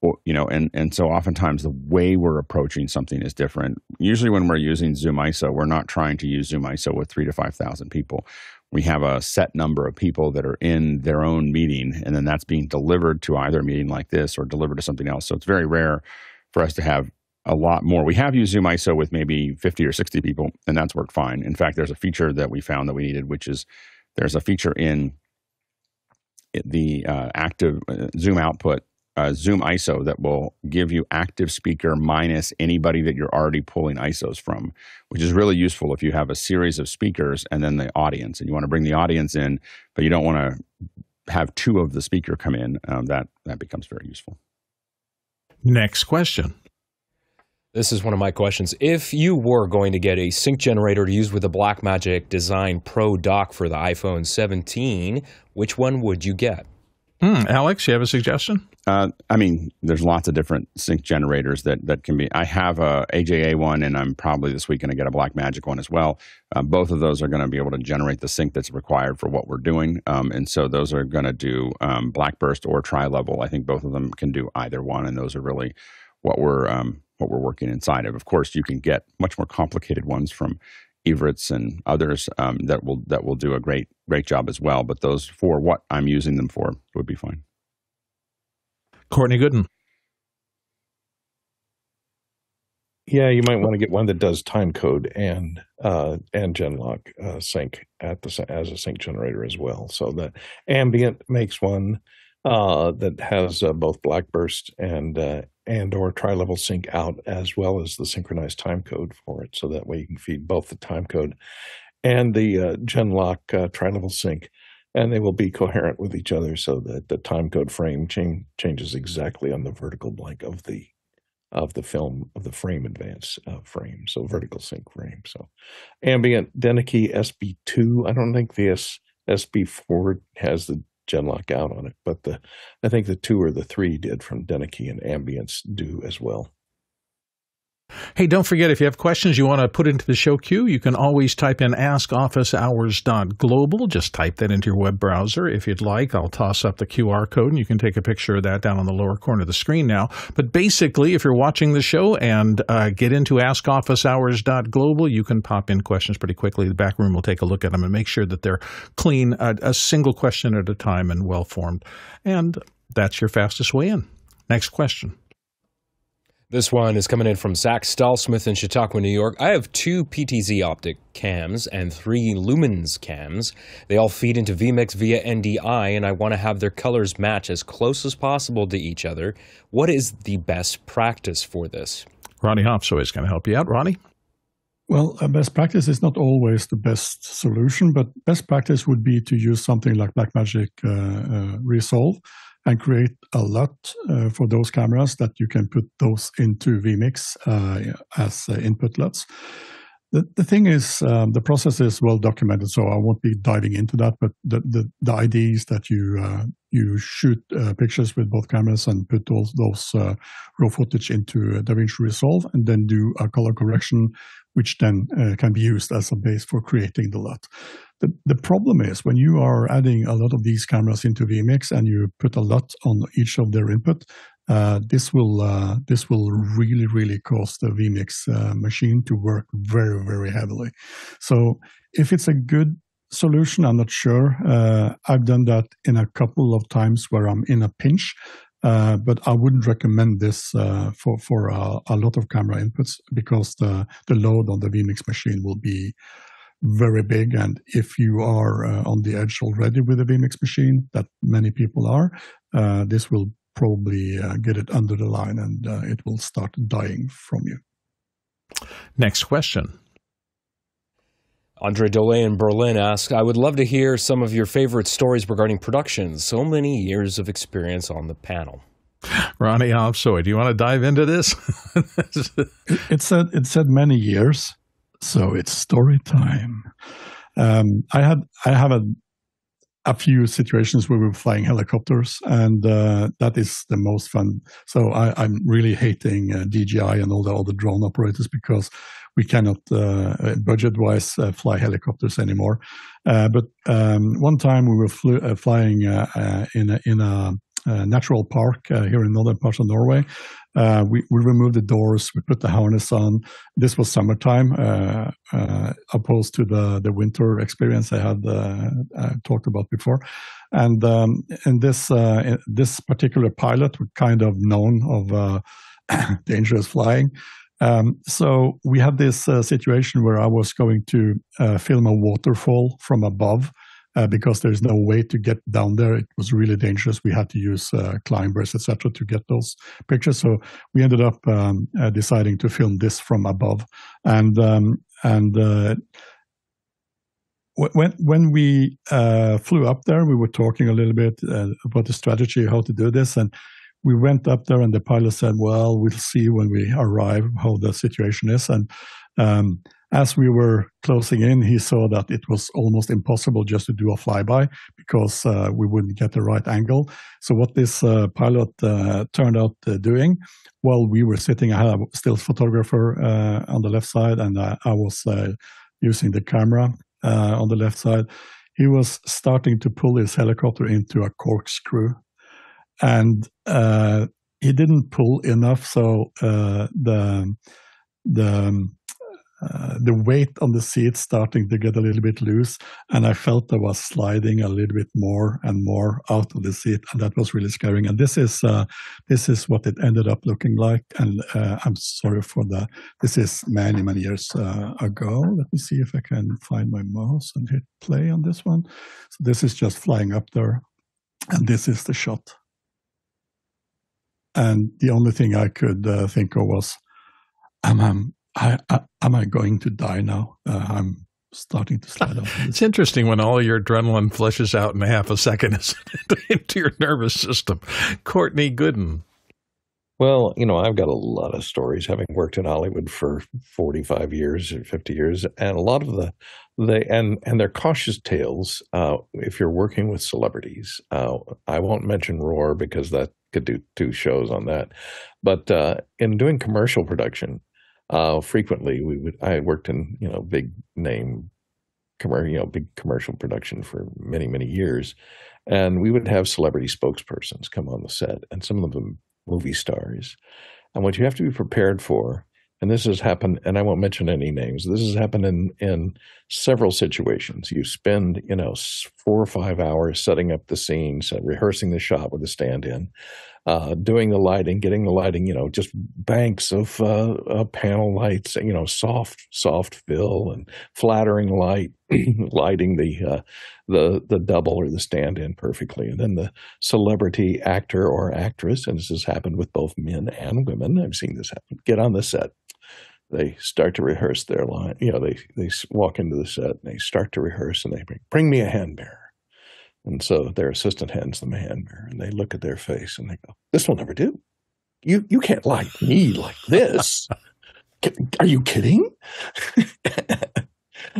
Or, and so oftentimes the way we're approaching something is different. Usually when we're using ZoomISO, we're not trying to use ZoomISO with 3,000 to 5,000 people. We have a set number of people that are in their own meeting, and then that's being delivered to either a meeting like this or delivered to something else. So it's very rare for us to have a lot more. We have used ZoomISO with maybe 50 or 60 people, and that's worked fine. In fact, there's a feature that we found that we needed, which is there's a feature in the active Zoom output, ZoomISO, that will give you active speaker minus anybody that you're already pulling ISOs from, which is really useful if you have a series of speakers and then the audience, and you want to bring the audience in, but you don't want to have two of the speaker come in. That becomes very useful. Next question. This is one of my questions. If you were going to get a sync generator to use with the Blackmagic Design Pro Dock for the iPhone 17, which one would you get? Alex, you have a suggestion? There's lots of different sync generators that can be. I have a AJA one, and I'm probably this week going to get a Blackmagic one as well. Both of those are going to be able to generate the sync that's required for what we're doing. And so those are going to do Blackburst or tri-level. I think both of them can do either one, and those are really what we're working inside of. Of course, you can get much more complicated ones from Everett's and others that will do a great job as well. But those, for what I'm using them for, would be fine. Courtney Gooden. Yeah, you might want to get one that does time code and Genlock sync as a sync generator as well. So that Ambient makes one that has both Blackburst and or tri-level sync out, as well as the synchronized time code for it. So that way you can feed both the time code and the Genlock tri-level sync, and they will be coherent with each other, so that the time code frame changes exactly on the vertical blank of the frame advance frame. So vertical sync frame. So Ambient, Denicky, SB2. I don't think the SB4 has the Genlock out on it, but I think the 2 or the 3 did from Denicky, and Ambience do as well. Hey, don't forget, if you have questions you want to put into the show queue, you can always type in askofficehours.global. Just type that into your web browser. If you'd like, I'll toss up the QR code, and you can take a picture of that down on the lower corner of the screen now. But basically, if you're watching the show and get into askofficehours.global, you can pop in questions pretty quickly. The back room will take a look at them and make sure that they're clean, a single question at a time, and well-formed. And that's your fastest way in. Next question. This one is coming in from Zach Stahlsmith in Chautauqua, New York. I have 2 PTZOptic cams and 3 Lumens cams. They all feed into vmix via NDI, and I want to have their colors match as close as possible to each other. What is the best practice for this? Ronnie Hopsoy is going to help you out. Ronnie? Well, best practice is not always the best solution, but best practice would be to use something like Blackmagic Resolve and create a LUT for those cameras that you can put those into vmix as input LUTs. The thing is, the process is well documented, so I won't be diving into that, but the idea is that you shoot pictures with both cameras and put those raw footage into DaVinci Resolve, and then do a color correction, which then can be used as a base for creating the LUT. The problem is when you are adding a lot of these cameras into vmix and you put a LUT on each of their input, this will really cause the vmix machine to work very, very heavily. So if it's a good solution, I'm not sure. I've done that in a couple of times where I'm in a pinch, but I wouldn't recommend this for a lot of camera inputs, because the load on the vmix machine will be very big. And if you are on the edge already with a vmix machine, that many people are, this will probably get it under the line, and it will start dying from you. Next question. Andre Dole in Berlin asks, I would love to hear some of your favorite stories regarding production. So many years of experience on the panel. Ronnie Hopsoy, do you want to dive into this? It said many years, so it's story time. I a few situations where we were flying helicopters, and that is the most fun. So I'm really hating DJI and all the other drone operators because we cannot, budget-wise, fly helicopters anymore. But one time we were flying in a natural park here in northern parts of Norway. We removed the doors, we put the harness on. This was summertime, opposed to the winter experience I had talked about before. And this particular pilot was kind of known of dangerous flying. So we had this situation where I was going to film a waterfall from above. Because there's no way to get down there. It was really dangerous. We had to use climbers, etc., to get those pictures. So we ended up deciding to film this from above. And when we flew up there, we were talking a little bit about the strategy, how to do this. And we went up there, and the pilot said, "Well, we'll see when we arrive how the situation is." And as we were closing in, he saw that it was almost impossible just to do a flyby because we wouldn't get the right angle. So what this pilot turned out doing, while we were sitting, I had a still photographer on the left side, and I was using the camera on the left side. He was starting to pull his helicopter into a corkscrew, and he didn't pull enough, so the weight on the seat starting to get a little bit loose, and I felt I was sliding a little bit more and more out of the seat, and that was really scary. And this is what it ended up looking like. And I'm sorry for that. This is many years ago. Let me see if I can find my mouse and hit play on this one. So this is just flying up there, and this is the shot. And the only thing I could think of was, am I going to die now? I'm starting to slide off. It's interesting when all your adrenaline flushes out in half a second into your nervous system. Courtney Gooden. Well, I've got a lot of stories, having worked in Hollywood for 45 years or 50 years, and a lot of and they're cautious tales. If you're working with celebrities, I won't mention Roar because that could do 2 shows on that. But in doing commercial production, frequently I worked in, big name, big commercial production for many years. And we would have celebrity spokespersons come on the set, and some of them movie stars. And what you have to be prepared for, and this has happened, and I won't mention any names, this has happened in several situations. You spend, 4 or 5 hours setting up the scenes, rehearsing the shot with a stand-in, doing the lighting, getting the lighting, just banks of panel lights, soft fill and flattering light, lighting the double or the stand-in perfectly. And then the celebrity actor or actress, and this has happened with both men and women, I've seen this happen, get on the set. They start to rehearse their line. They walk into the set and they start to rehearse, and they bring me a hand mirror. And so their assistant hands them a hand mirror, and they look at their face and they go, "This will never do. You can't light me like this. Are you kidding?"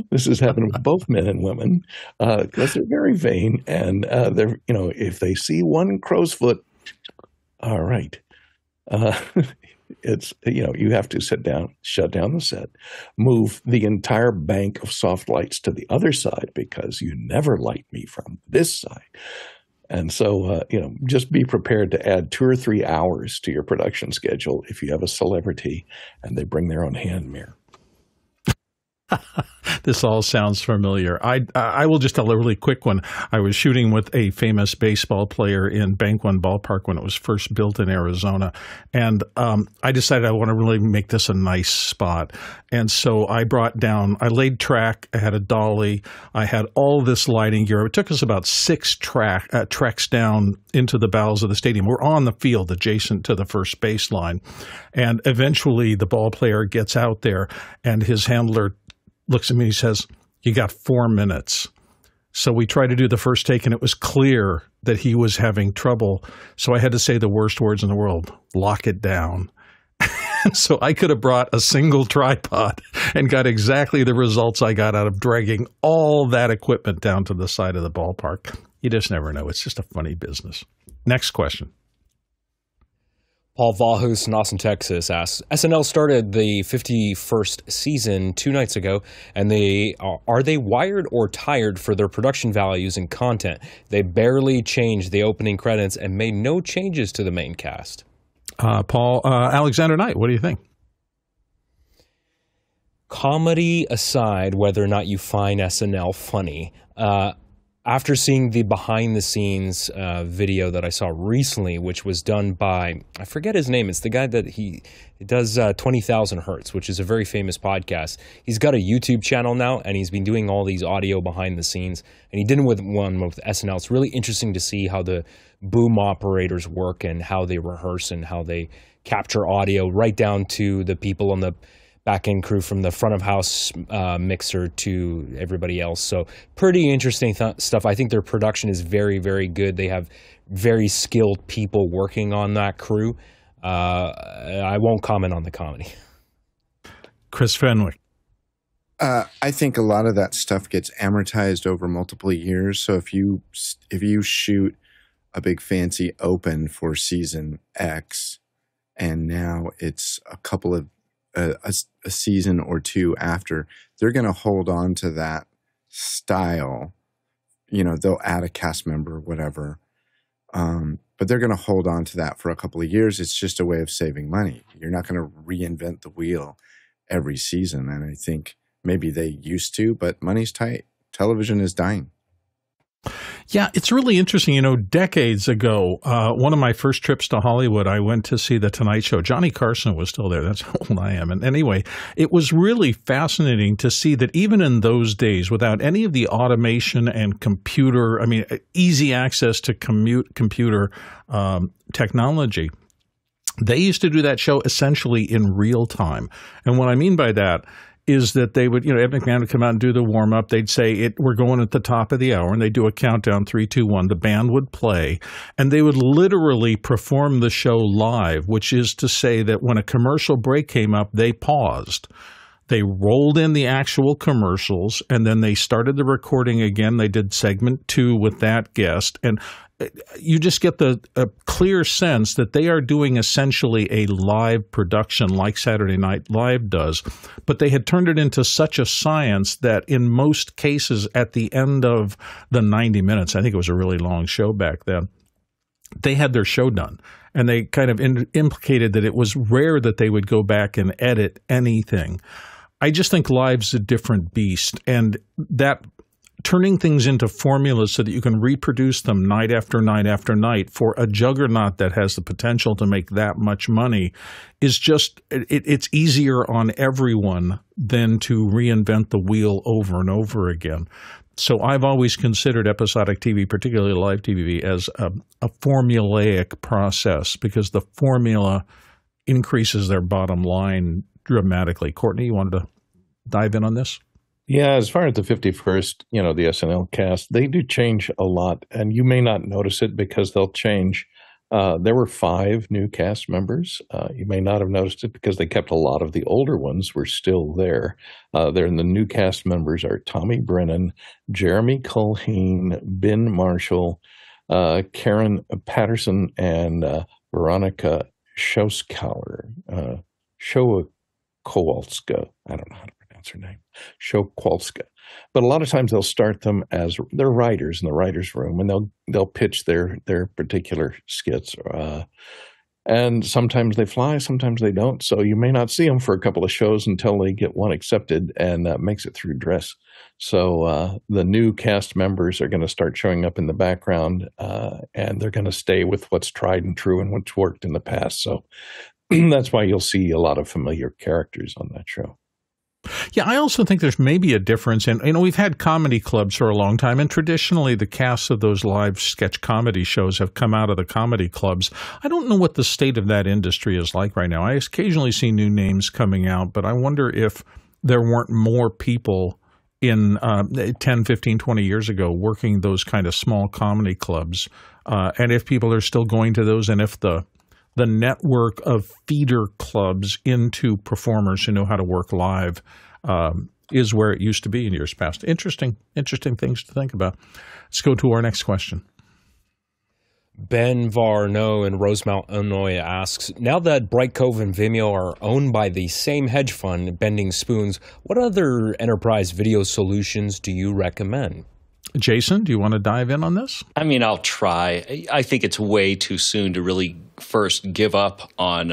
This has happened with both men and women because they're very vain, and they're if they see one crow's foot, all right. It's, you have to sit down, shut down the set, move the entire bank of soft lights to the other side because you never light me from this side. And so, just be prepared to add 2 or 3 hours to your production schedule if you have a celebrity and they bring their own hand mirror. This all sounds familiar. I will just tell a really quick one. I was shooting with a famous baseball player in Bank One Ballpark when it was first built in Arizona. And I decided I want to really make this a nice spot. And so I laid track, I had a dolly, I had all this lighting gear. It took us about 6 treks down into the bowels of the stadium. We're on the field adjacent to the first baseline. And eventually the ball player gets out there and his handler looks at me and he says, "You got 4 minutes." So we tried to do the first take, and it was clear that he was having trouble. So I had to say the worst words in the world, "Lock it down." So I could have brought a single tripod and got exactly the results I got out of dragging all that equipment down to the side of the ballpark. You just never know. It's just a funny business. Next question. Paul Vahus in Austin, Texas asks, SNL started the 51st season 2 nights ago, and are they wired or tired for their production values and content? They barely changed the opening credits and made no changes to the main cast. Paul, Alexander Knight, what do you think? Comedy aside, whether or not you find SNL funny, after seeing the behind-the-scenes video that I saw recently, which was done by, I forget his name, it's the guy that he does 20,000 Hertz, which is a very famous podcast. He's got a YouTube channel now, and he's been doing all these audio behind-the-scenes, and he did one with SNL. It's really interesting to see how the boom operators work and how they rehearse and how they capture audio, right down to the people on the back-end crew, from the front of house mixer to everybody else. So pretty interesting stuff. I think their production is very, very good. They have very skilled people working on that crew. I won't comment on the comedy. Chris Fenwick. I think a lot of that stuff gets amortized over multiple years. So if you shoot a big fancy open for season X, and now it's a couple of a season or two after, they're going to hold on to that style. You know, they'll add a cast member or whatever, but they're going to hold on to that for a couple of years. It's just a way of saving money. You're not going to reinvent the wheel every season. And I think maybe they used to, but money's tight. Television is dying. Yeah, it's really interesting. You know, decades ago, one of my first trips to Hollywood, I went to see The Tonight Show. Johnny Carson was still there. That's how old I am. And anyway, it was really fascinating to see that even in those days, without any of the automation and computer, easy access to computer technology, they used to do that show essentially in real time. And what I mean by that is that they would, Ed McMahon would come out and do the warm-up. They'd say, we're going at the top of the hour, and they'd do a countdown, 3, 2, 1. The band would play, and they would literally perform the show live, which is to say that when a commercial break came up, they paused. They rolled in the actual commercials, and then they started the recording again. They did segment 2 with that guest, and you just get a clear sense that they are doing essentially a live production like Saturday Night Live does, but they had turned it into such a science that in most cases at the end of the 90 minutes, I think it was a really long show back then, they had their show done. And they kind of implicated that it was rare that they would go back and edit anything. I just think live's a different beast, and that turning things into formulas so that you can reproduce them night after night after night for a juggernaut that has the potential to make that much money is just, it's easier on everyone than to reinvent the wheel over and over again. So I've always considered episodic TV, particularly live TV, as a formulaic process because the formula increases their bottom line dramatically. Courtney, you wanted to dive in on this? Yeah, as far as the 51st, the SNL cast, they do change a lot, and you may not notice it because they'll change. There were 5 new cast members. You may not have noticed it because they kept a lot of the older ones were still there. The new cast members are Tommy Brennan, Jeremy Culhane, Ben Marshall, Karen Patterson, and Veronica Kowalska. I don't know how to pronounce her name. Kowalska. But a lot of times they'll start them as they're writers in the writer's room, and they'll pitch their particular skits. And sometimes they fly, sometimes they don't. So you may not see them for a couple of shows until they get one accepted and makes it through dress. So the new cast members are going to start showing up in the background, and they're going to stay with what's tried and true and what's worked in the past. So that's why you'll see a lot of familiar characters on that show. Yeah, I also think there's maybe a difference in, we've had comedy clubs for a long time, and traditionally the casts of those live sketch comedy shows have come out of the comedy clubs. I don't know what the state of that industry is like right now. I occasionally see new names coming out, but I wonder if there weren't more people in 10, 15, 20 years ago working those kind of small comedy clubs, and if people are still going to those, and if the network of feeder clubs into performers who know how to work live is where it used to be in years past. Interesting things to think about. Let's go to our next question. Ben Varno in Rosemount, Illinois asks, now that Brightcove and Vimeo are owned by the same hedge fund, Bending Spoons, what other enterprise video solutions do you recommend? Jason, do you want to dive in on this? I mean, I'll try. I think it's way too soon to really first give up on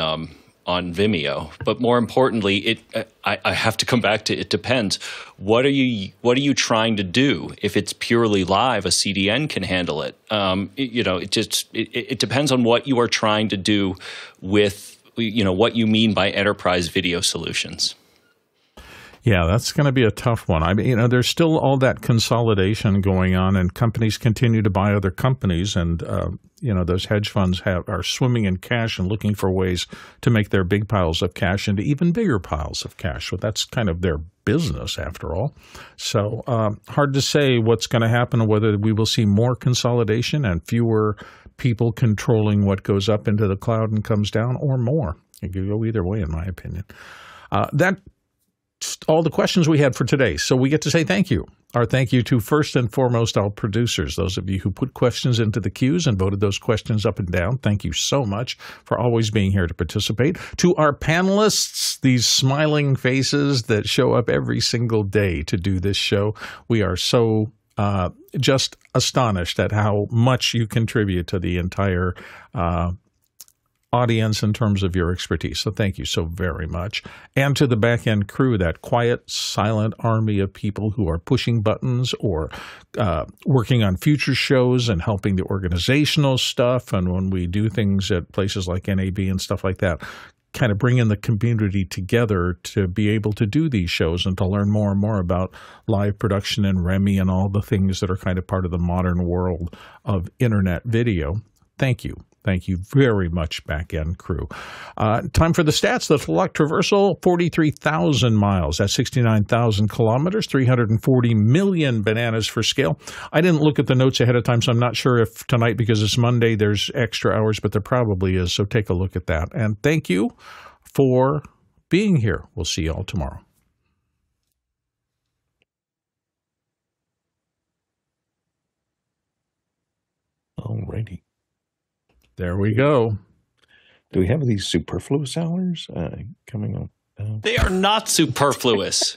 Vimeo. But more importantly, I have to come back to it depends. What are you trying to do? If it's purely live, a CDN can handle it. It depends on what you are trying to do with what you mean by enterprise video solutions. Yeah, that's going to be a tough one. I mean, there's still all that consolidation going on, and companies continue to buy other companies, and those hedge funds are swimming in cash and looking for ways to make their big piles of cash into even bigger piles of cash. So that's kind of their business, after all. So hard to say what's going to happen, or whether we will see more consolidation and fewer people controlling what goes up into the cloud and comes down, or more. It could go either way, in my opinion. That's all the questions we had for today. So we get to say thank you. Our thank you to, first and foremost, our producers, those of you who put questions into the queues and voted those questions up and down. Thank you so much for always being here to participate. To our panelists, these smiling faces that show up every single day to do this show, we are so just astonished at how much you contribute to the entire audience in terms of your expertise. So thank you so very much. And to the back-end crew, that quiet, silent army of people who are pushing buttons or working on future shows and helping the organizational stuff. And when we do things at places like NAB and stuff like that, kind of bringing the community together to be able to do these shows and to learn more and more about live production and REMI and all the things that are kind of part of the modern world of internet video. Thank you. Thank you very much, back-end crew. Time for the stats. The Select Traversal, 43,000 miles. That's 69,000 kilometers, 340 million bananas for scale. I didn't look at the notes ahead of time, so I'm not sure if tonight, because it's Monday, there's extra hours, but there probably is, so take a look at that. And thank you for being here. We'll see you all tomorrow. Alrighty. There we go. Do we have these superfluous hours coming up? They are not superfluous.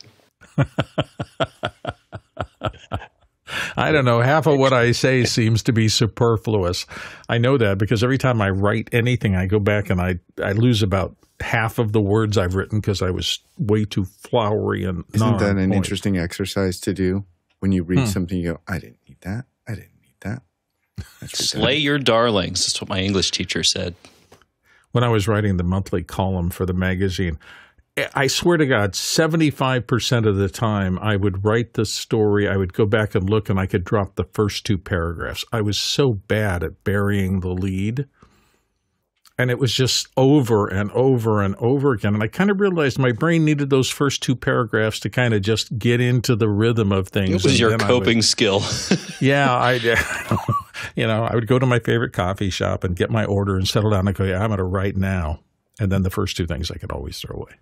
I don't know. Half of what I say seems to be superfluous. I know that because every time I write anything, I go back and I lose about half of the words I've written because I was way too flowery and Isn't that an interesting exercise to do? When you read something, you go, I didn't need that. I didn't need that. Slay your darlings. That's what my English teacher said. When I was writing the monthly column for the magazine, I swear to God, 75% of the time I would write the story, I would go back and look, and I could drop the first two paragraphs. I was so bad at burying the lead. And it was just over and over and over again. And I kind of realized my brain needed those first two paragraphs to kind of just get into the rhythm of things. It was your coping skill. Yeah, I would go to my favorite coffee shop and get my order and settle down and go, yeah, I'm going to write now. And then the first two things I could always throw away.